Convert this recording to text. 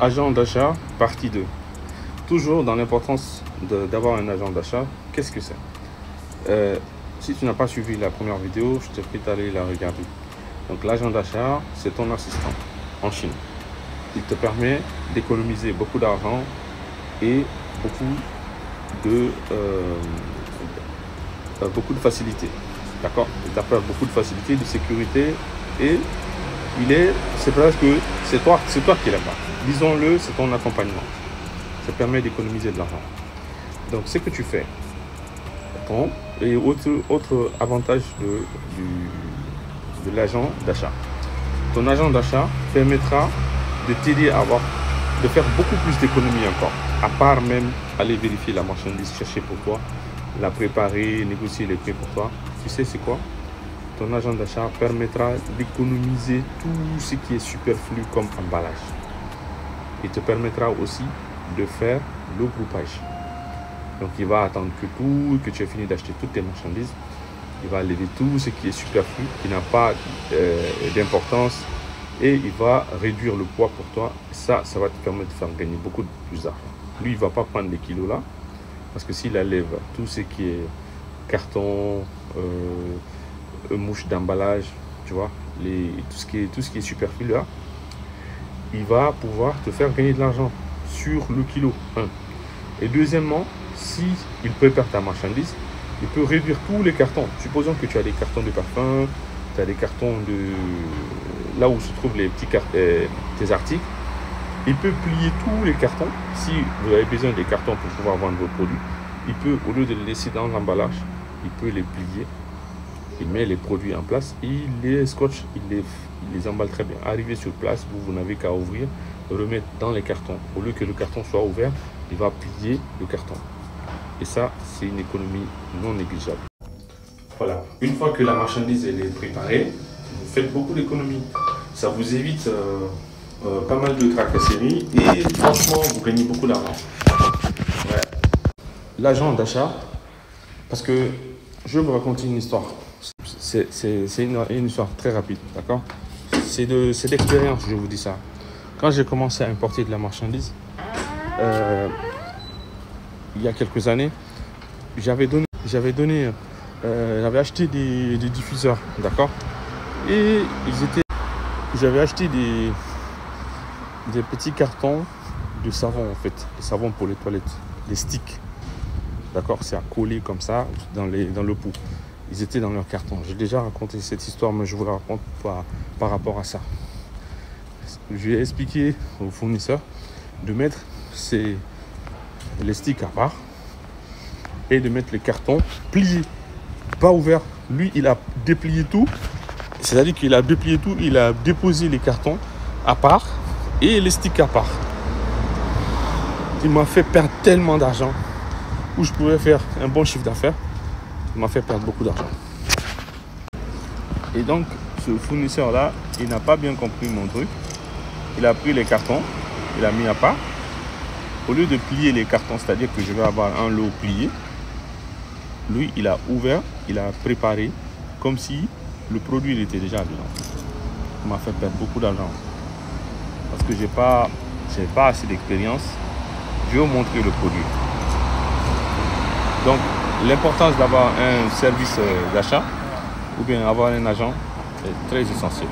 Agent d'achat, partie 2. Toujours dans l'importance d'avoir un agent d'achat, qu'est-ce que c'est? Si tu n'as pas suivi la première vidéo, je te prie d'aller la regarder. Donc l'agent d'achat, c'est ton assistant en Chine. Il te permet d'économiser beaucoup d'argent et beaucoup de facilité. D'accord? Il t'apporte beaucoup de facilité, de sécurité et c'est parce que c'est toi qui es là-bas. Disons-le, c'est ton accompagnement. Ça permet d'économiser de l'argent. Donc, ce que tu fais. Bon, et autre avantage de l'agent d'achat. Ton agent d'achat permettra de t'aider de faire beaucoup plus d'économies encore. À part même aller vérifier la marchandise, chercher pour toi, la préparer, négocier les prix pour toi. Tu sais c'est quoi? Ton agent d'achat permettra d'économiser tout ce qui est superflu comme emballage. Il te permettra aussi de faire le groupage. Donc il va attendre que tu aies fini d'acheter toutes tes marchandises. Il va lever tout ce qui est superflu, qui n'a pas d'importance, et il va réduire le poids pour toi. Ça va te permettre de faire gagner beaucoup plus d'argent. Lui, il ne va pas prendre les kilos là, parce que s'il enlève tout ce qui est carton, mouche d'emballage, tu vois, tout ce qui est superflu là, il va pouvoir te faire gagner de l'argent sur le kilo. Et deuxièmement, si il prépare ta marchandise, il peut réduire tous les cartons. Supposons que tu as des cartons de parfum, tu as des cartons de là où se trouvent tes articles. Il peut plier tous les cartons. Si vous avez besoin des cartons pour pouvoir vendre vos produits, il peut, au lieu de les laisser dans l'emballage, il peut les plier. Il met les produits en place, il les scotche, il les emballe très bien. Arrivé sur place, vous n'avez qu'à ouvrir, remettre dans les cartons. Au lieu que le carton soit ouvert, il va plier le carton. Et ça, c'est une économie non négligeable. Voilà, une fois que la marchandise elle est préparée, vous faites beaucoup d'économies. Ça vous évite pas mal de tracasseries et franchement, vous gagnez beaucoup d'argent. Ouais. L'agent d'achat, parce que je vais vous raconter une histoire. C'est une histoire très rapide, d'accord? C'est d'expérience, je vous dis ça. Quand j'ai commencé à importer de la marchandise, il y a quelques années, j'avais acheté des diffuseurs, d'accord? Et j'avais acheté des petits cartons de savon, en fait, de savon pour les toilettes, les sticks, d'accord? C'est à coller comme ça dans le pot. Ils étaient dans leur carton. J'ai déjà raconté cette histoire, mais je vous la raconte par rapport à ça. Je vais expliquer au fournisseur de mettre les sticks à part et de mettre les cartons pliés, pas ouverts. Lui, il a déplié tout. C'est-à-dire qu'il a déplié tout, il a déposé les cartons à part et les sticks à part. Il m'a fait perdre tellement d'argent où je pouvais faire un bon chiffre d'affaires. Il m'a fait perdre beaucoup d'argent. Et donc, ce fournisseur-là, il n'a pas bien compris mon truc. Il a pris les cartons, il a mis à part. Au lieu de plier les cartons, c'est-à-dire que je vais avoir un lot plié, lui, il a ouvert, il a préparé comme si le produit il était déjà dedans. Il m'a fait perdre beaucoup d'argent. Parce que j'ai pas assez d'expérience. Je vais vous montrer le produit. Donc, l'importance d'avoir un service d'achat ou bien avoir un agent est très essentiel.